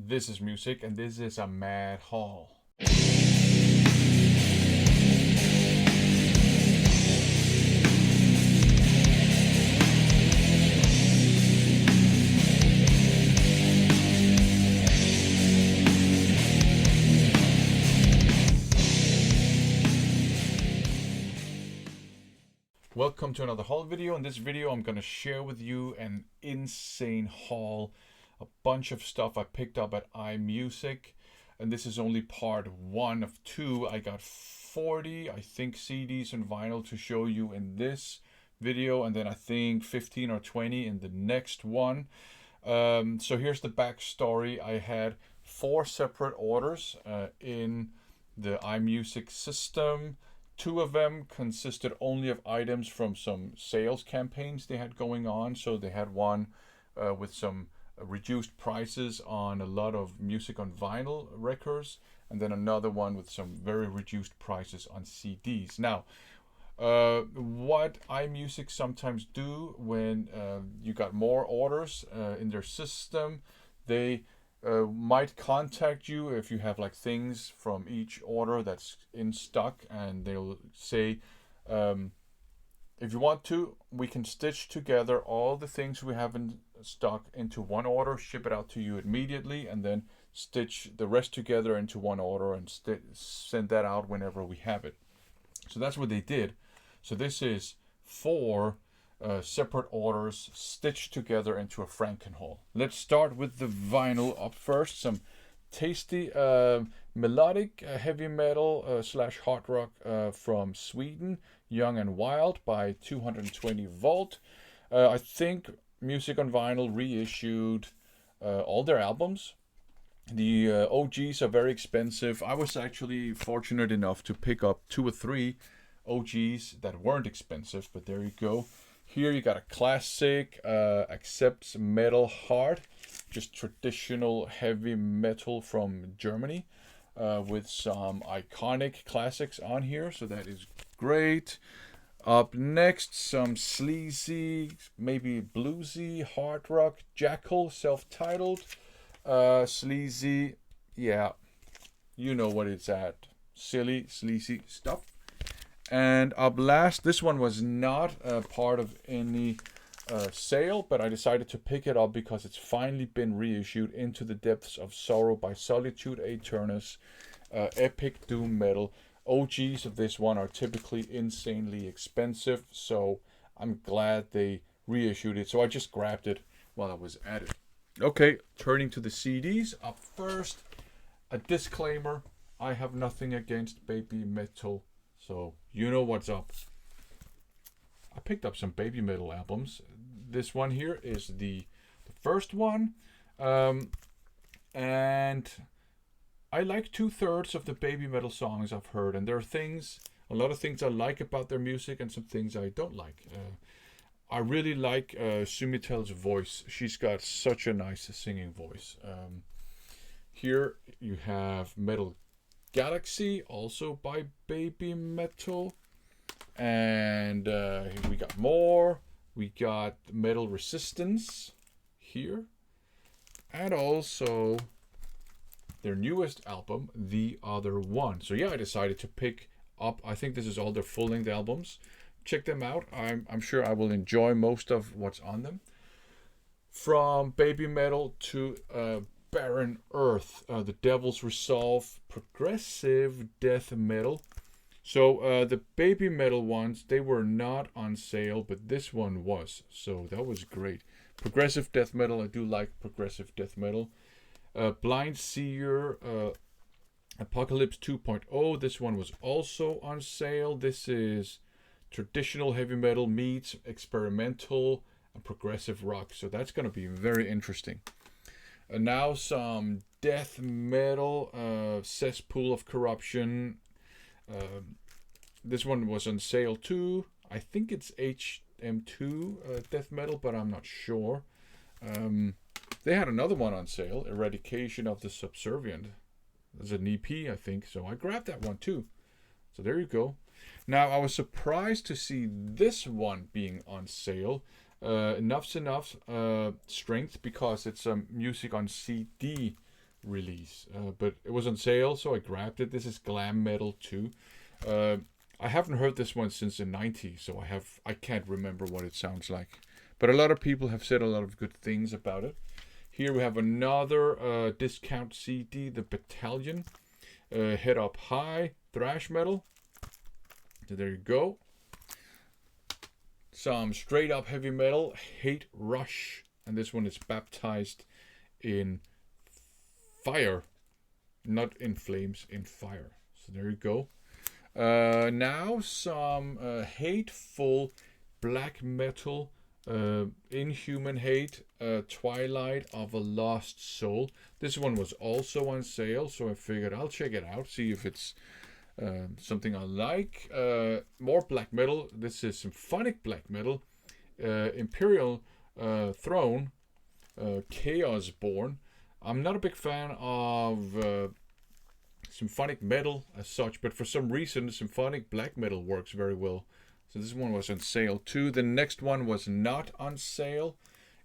This is music, and this is a mad haul. Welcome to another haul video. In this video, I'm going to share with you an insane haul. A bunch of stuff I picked up at iMusic. And this is only part one of two. I got 40, I think, CDs and vinyl to show you in this video. And then I think 15 or 20 in the next one. So here's the backstory. I had 4 separate orders in the iMusic system. 2 of them consisted only of items from some sales campaigns they had going on. So they had one with some reduced prices on a lot of music on vinyl records, and then another one with some very reduced prices on CDs. Now, what iMusic sometimes do when you got more orders in their system, they might contact you if you have like things from each order that's in stock, and they'll say, if you want to, we can stitch together all the things we have in stock into one order, ship it out to you immediately, and then stitch the rest together into one order and send that out whenever we have it. So that's what they did. So this is 4 separate orders stitched together into a Frankenhaul. Let's start with the vinyl up first. Some tasty melodic heavy metal slash hard rock from Sweden, Young and Wild by 220 Volt. I think Music on Vinyl reissued all their albums. The OGs are very expensive. I was actually fortunate enough to pick up 2 or 3 OGs that weren't expensive, but there you go. Here you got a classic, accepts metal hard, just traditional heavy metal from Germany, with some iconic classics on here, so that is great. Up next, some sleazy, maybe bluesy, hard rock, Jackal, self-titled, sleazy, yeah, you know what it's at, silly, sleazy stuff. And up last, this one was not a part of any sale, but I decided to pick it up because it's finally been reissued, Into the Depths of Sorrow by Solitude Aeturnus, epic doom metal. OGs of this one are typically insanely expensive, so I'm glad they reissued it. So I just grabbed it while I was at it. Okay, turning to the CDs. Up first, a disclaimer. I have nothing against Babymetal, so you know what's up. I picked up some Babymetal albums. This one here is the first one. And I like 2/3 of the Babymetal songs I've heard, and there are a lot of things I like about their music and some things I don't like. I really like Sumitel's voice. She's got such a nice singing voice. Here you have Metal Galaxy, also by Babymetal. And we got more. We got Metal Resistance here. And also their newest album, The Other One. So yeah, I decided to pick up, I think this is all their full-length albums. Check them out. I'm sure I will enjoy most of what's on them. From Babymetal to Barren Earth, The Devil's Resolve, progressive death metal. So the Babymetal ones, they were not on sale, but this one was. So that was great. Progressive death metal, I do like progressive death metal. Blind Seer, Apocalypse 2.0. This one was also on sale. This is traditional heavy metal meets experimental and progressive rock. So that's going to be very interesting. Now some death metal, Cesspool of Corruption. This one was on sale too. I think it's HM2 death metal, but I'm not sure. They had another one on sale, Eradication of the Subservient. There's an EP, I think, so I grabbed that one too. So there you go. Now, I was surprised to see this one being on sale. Enough's Enough Strength, because it's music on CD release, but it was on sale, so I grabbed it. This is glam metal too. I haven't heard this one since the 90s, so I can't remember what it sounds like. But a lot of people have said a lot of good things about it. Here we have another discount CD, The Battalion, Head Up High, thrash metal. So there you go. Some straight up heavy metal, Hate Rush, and this one is baptized in fire, not in flames, in fire. So there you go. Now some hateful black metal, Inhuman Hate, Twilight of a Lost Soul. This one was also on sale, so I figured I'll check it out, see if it's something I like. More black metal. This is symphonic black metal, Imperial Throne, Chaos Born. I'm not a big fan of symphonic metal as such, but for some reason symphonic black metal works very well. So this one was on sale too. The next one was not on sale.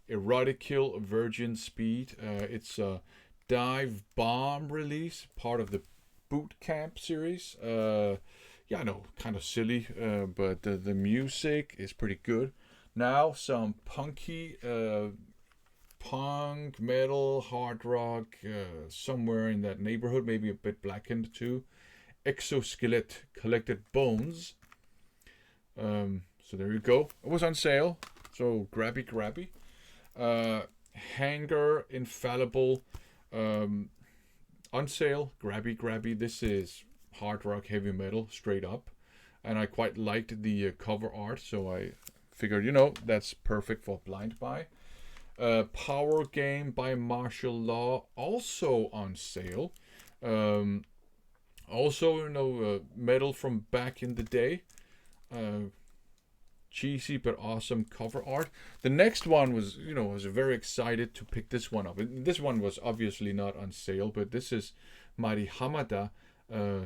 Erotic Kill Virgin Speed. It's a Dive Bomb release, part of the Boot Camp series. Yeah, I know, kind of silly, but the music is pretty good. Now some punky punk, metal, hard rock, somewhere in that neighborhood, maybe a bit blackened too. Exoskeleton Collected Bones. So there you go. It was on sale, so grabby. Hanger Infallible, on sale, grabby. This is hard rock heavy metal straight up, and I quite liked the cover art, so I figured, that's perfect for blind buy. Power Game by Martial Law, also on sale. Also, metal from back in the day. Cheesy but awesome cover art. The next one was, I was very excited to pick this one up. This one was obviously not on sale, but this is Mari Hamada,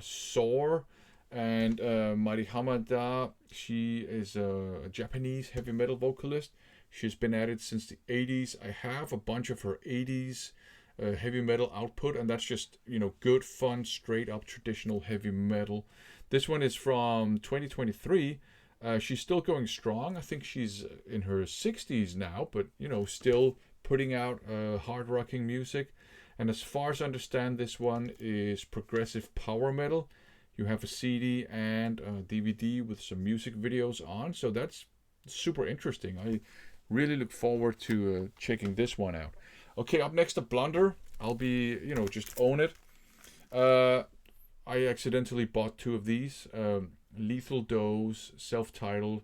Soar. And Mari Hamada, she is a Japanese heavy metal vocalist. She's been at it since the 80s. I have a bunch of her 80s heavy metal output, and that's just, good, fun, straight up traditional heavy metal. This one is from 2023. She's still going strong. I think she's in her 60s now, but, still putting out hard rocking music. And as far as I understand, this one is progressive power metal. You have a CD and a DVD with some music videos on, so that's super interesting. I really look forward to checking this one out. Okay, up next, a blunder. I'll be, just own it. I accidentally bought two of these. Lethal Dose, self-titled,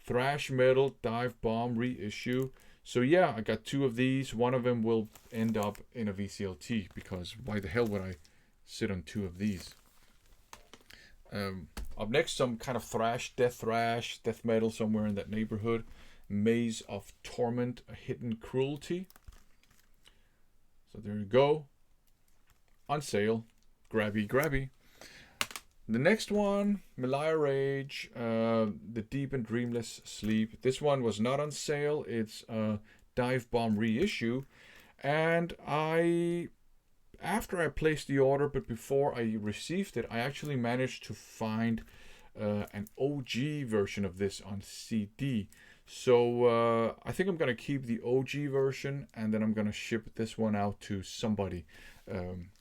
thrash metal Dive Bomb reissue. So yeah, I got two of these. One of them will end up in a VCLT, because why the hell would I sit on two of these? Up next, some kind of thrash, death metal somewhere in that neighborhood. Maze of Torment, A Hidden Cruelty. So there you go. On sale. Grabby. The next one, Malaya Rage, The Deep and Dreamless Sleep. This one was not on sale. It's a Dive Bomb reissue. And after I placed the order, but before I received it, I actually managed to find an OG version of this on CD. So I think I'm going to keep the OG version, and then I'm going to ship this one out to somebody, in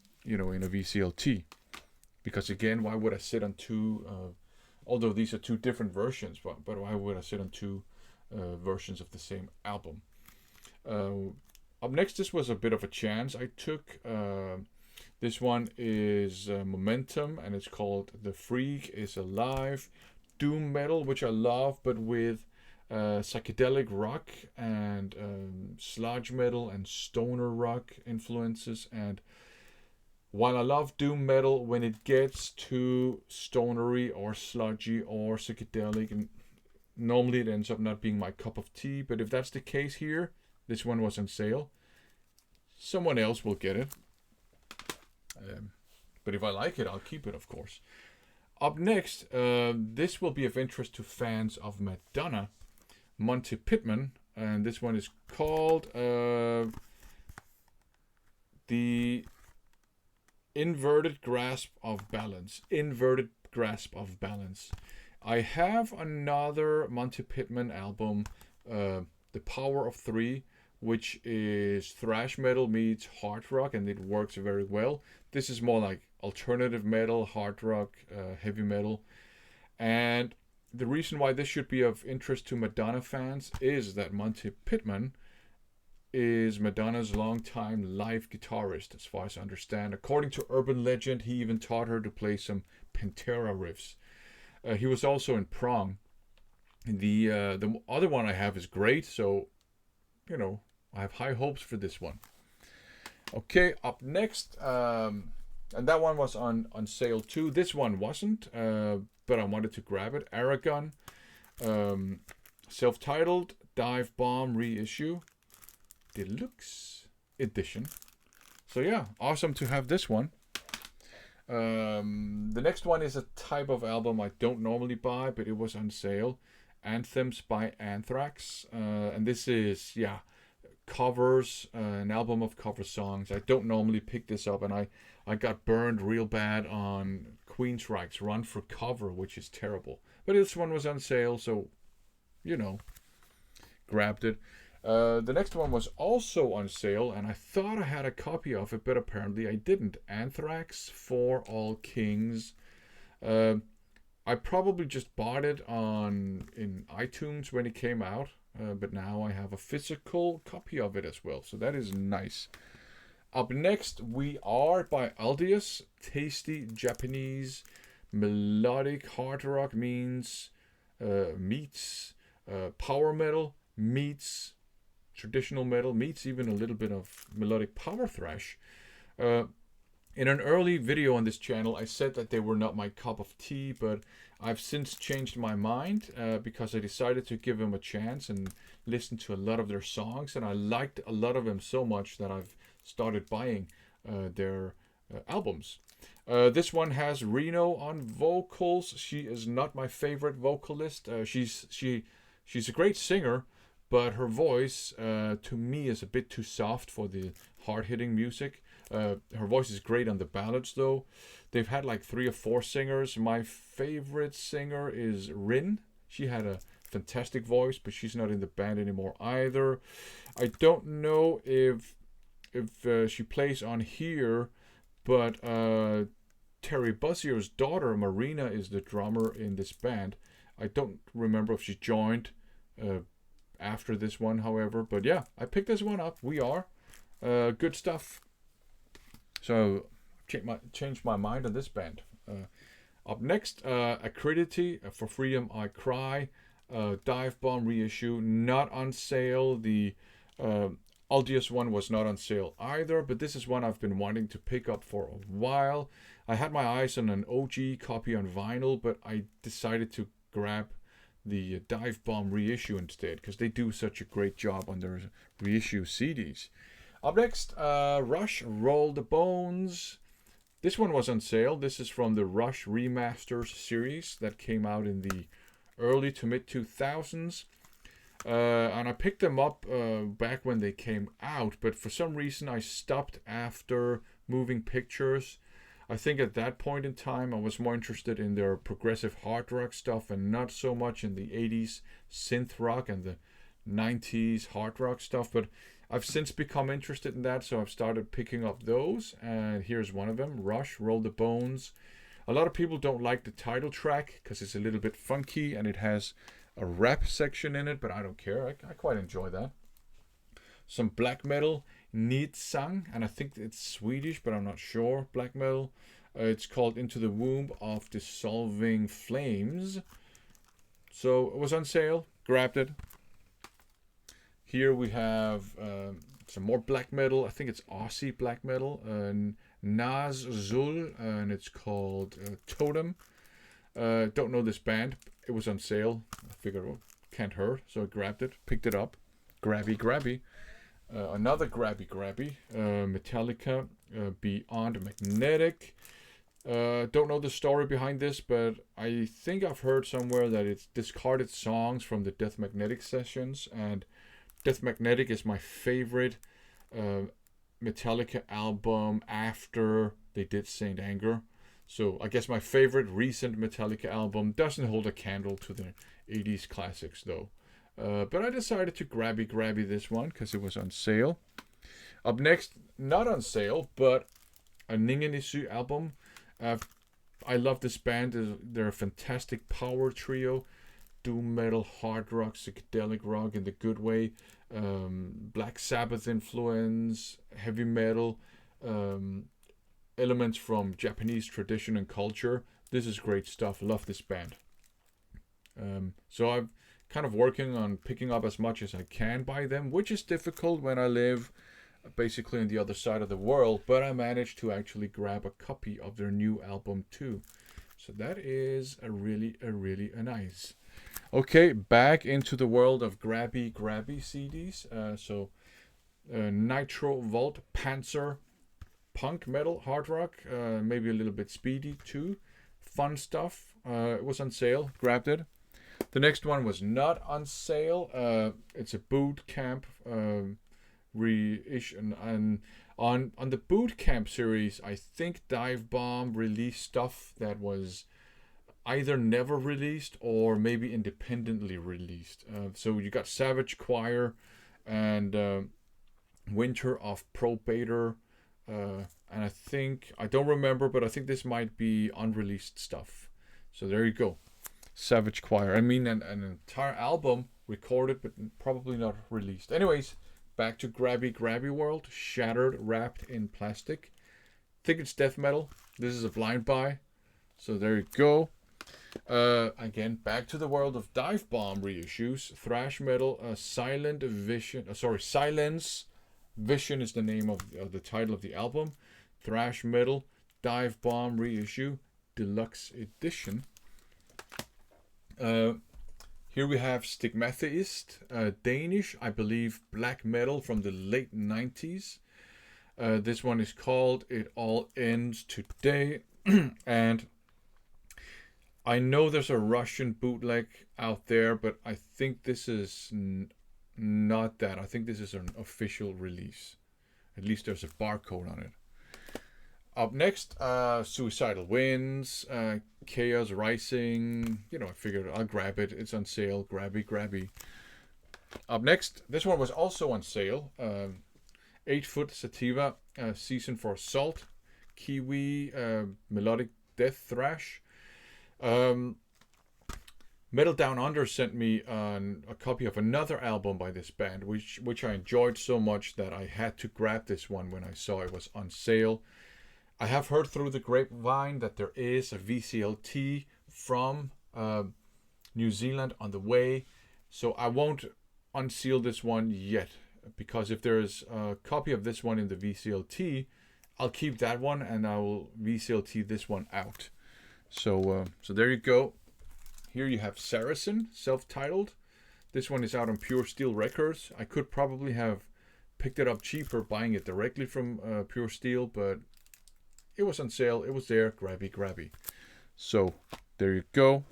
a VCLT. Because again, why would I sit on two, although these are two different versions, but why would I sit on two versions of the same album? Up next, this was a bit of a chance I took. This one is Momentum, and it's called The Freak is Alive. Doom metal, which I love, but with psychedelic rock and sludge metal and stoner rock influences. And while I love doom metal, when it gets too stonery or sludgy or psychedelic, and normally it ends up not being my cup of tea. But if that's the case here, this one was on sale. Someone else will get it. But if I like it, I'll keep it, of course. Up next, this will be of interest to fans of Madonna, Monty Pittman, and this one is called The Inverted Grasp of Balance. Inverted Grasp of Balance. I have another Monty Pittman album, The Power of Three, which is thrash metal meets hard rock, and it works very well. This is more like alternative metal, hard rock, heavy metal. And the reason why this should be of interest to Madonna fans is that Monty Pittman is Madonna's longtime live guitarist, as far as I understand. According to urban legend, he even taught her to play some Pantera riffs. He was also in Prong. The other one I have is great, so I have high hopes for this one. Okay, up next, and that one was on sale too. This one wasn't, but I wanted to grab it. Aragon, self-titled Dive Bomb reissue, deluxe edition. So yeah, awesome to have this one. The next one is a type of album I don't normally buy, but it was on sale. Anthems by Anthrax, and this is covers, an album of cover songs. I don't normally pick this up, and I got burned real bad on Queensryche's Run for Cover, which is terrible. But this one was on sale, so grabbed it. The next one was also on sale, and I thought I had a copy of it, but apparently I didn't. Anthrax For All Kings. I probably just bought it in iTunes when it came out, but now I have a physical copy of it as well, so that is nice. Up next, We Are by Aldious. Tasty Japanese melodic hard rock meets power metal, meets traditional metal, meets even a little bit of melodic power thrash. In an early video on this channel, I said that they were not my cup of tea, but I've since changed my mind because I decided to give them a chance and listen to a lot of their songs, and I liked a lot of them so much that I've started buying their albums. This one has Reno on vocals. She is not my favorite vocalist. She's a great singer, but her voice to me is a bit too soft for the hard-hitting music. Her voice is great on the ballads, though. They've had like 3 or 4 singers. My favorite singer is Rin. She had a fantastic voice, but she's not in the band anymore either. I don't know if she plays on here, but Terry Bozzio's daughter, Marina, is the drummer in this band. I don't remember if she joined after this one, however. But yeah, I picked this one up. We Are. Good stuff. So, changed my mind on this band. Up next, Acridity, For Freedom I Cry, Dive Bomb reissue, not on sale. The Aldious one was not on sale either, but this is one I've been wanting to pick up for a while. I had my eyes on an OG copy on vinyl, but I decided to grab the Dive Bomb reissue instead, because they do such a great job on their reissue CDs. Up next, Rush, Roll the Bones. This one was on sale. This is from the Rush Remasters series that came out in the early to mid 2000s. And I picked them up back when they came out, but for some reason I stopped after Moving Pictures. I think at that point in time I was more interested in their progressive hard rock stuff and not so much in the 80s synth rock and the 90s hard rock stuff, but I've since become interested in that, so I've started picking up those, and here's one of them, Rush, Roll the Bones. A lot of people don't like the title track because it's a little bit funky and it has a rap section in it, but I don't care. I quite enjoy that. Some black metal, Nidsang, and I think it's Swedish, but I'm not sure. Black metal. It's called Into the Womb of Dissolving Flames. So it was on sale. Grabbed it. Here we have some more black metal. I think it's Aussie black metal. Naz Zul, and it's called Totem. Don't know this band. It was on sale. I figured, well, can't hurt, so I grabbed it, picked it up. Grabby. Another grabby. Metallica, Beyond Magnetic. Don't know the story behind this, but I think I've heard somewhere that it's discarded songs from the Death Magnetic sessions, and Death Magnetic is my favorite Metallica album after they did Saint Anger. So I guess my favorite recent Metallica album doesn't hold a candle to the 80s classics though. But I decided to grabby this one because it was on sale. Up next, not on sale, but a Ningen Isu album. I love this band. They're a fantastic power trio. Doom metal, hard rock, psychedelic rock in the good way. Black Sabbath influence, heavy metal, elements from Japanese tradition and culture. This is great stuff. Love this band. So I'm kind of working on picking up as much as I can by them, which is difficult when I live basically on the other side of the world, but I managed to actually grab a copy of their new album too. So that is a really nice. Okay, back into the world of grabby CDs. Nitro Volt Panzer, punk metal, hard rock, maybe a little bit speedy too. Fun stuff. It was on sale, grabbed it. The next one was not on sale. It's a boot camp reissue, and on the boot camp series, I think Dive Bomb released stuff that was either never released or maybe independently released. So you got Savage Choir and Winter of Probator, and I don't remember, but I think this might be unreleased stuff. So there you go. Savage Choir. I mean, an entire album recorded, but probably not released. Anyways, back to grabby world. Shattered, wrapped in plastic. Think it's death metal. This is a blind buy. So there you go. Again, back to the world of Dive Bomb reissues. Thrash metal. Silence Vision is the name of the title of the album. Thrash metal. Dive Bomb reissue. Deluxe edition. Here we have Stigmatheist, Danish, I believe, black metal from the late 90s. This one is called It All Ends Today. And I know there's a Russian bootleg out there, but I think this is not that. I think this is an official release. At least there's a barcode on it. Up next, Suicidal Winds, Chaos Rising. I figured I'll grab it. It's on sale. Grabby. Up next, this one was also on sale. 8-Foot Sativa, Season for Assault, Kiwi, Melodic Death Thrash. Metal Down Under sent me a copy of another album by this band, which I enjoyed so much that I had to grab this one when I saw it was on sale. I have heard through the grapevine that there is a VCLT from New Zealand on the way, so I won't unseal this one yet, because if there's a copy of this one in the VCLT, I'll keep that one and I will VCLT this one out. So there you go. Here you have Saracen, self-titled. This one is out on Pure Steel Records. I could probably have picked it up cheaper buying it directly from Pure Steel, but it was on sale. It was there. Grabby. So there you go.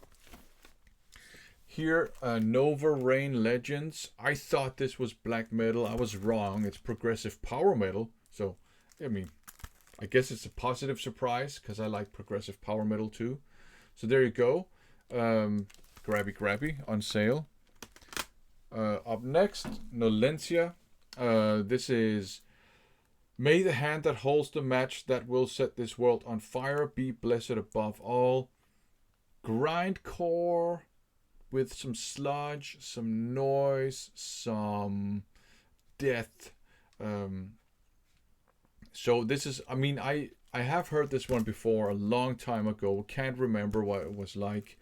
Here, Nova Rain Legends. I thought this was black metal. I was wrong. It's progressive power metal. So, I guess it's a positive surprise because I like progressive power metal too. So there you go. Grabby on sale. Up next, Nolencia. This is May the hand that holds the match that will set this world on fire be blessed above all. Grindcore with some sludge, some noise, some death. So this is, I have heard this one before a long time ago. Can't remember what it was like.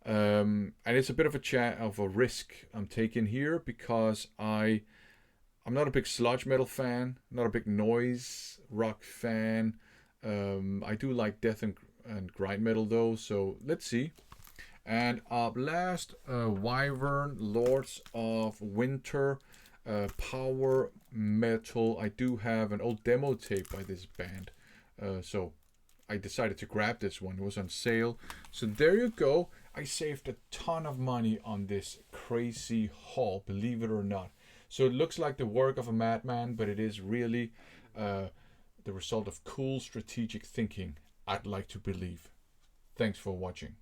And it's a bit of a risk I'm taking here because I'm not a big sludge metal fan, not a big noise rock fan. I do like death and grind metal though, so let's see. And up last, Wyvern, Lords of Winter, power metal. I do have an old demo tape by this band, so I decided to grab this one. It was on sale. So there you go. I saved a ton of money on this crazy haul, believe it or not. So it looks like the work of a madman, but it is really the the result of cool strategic thinking, I'd like to believe. Thanks for watching.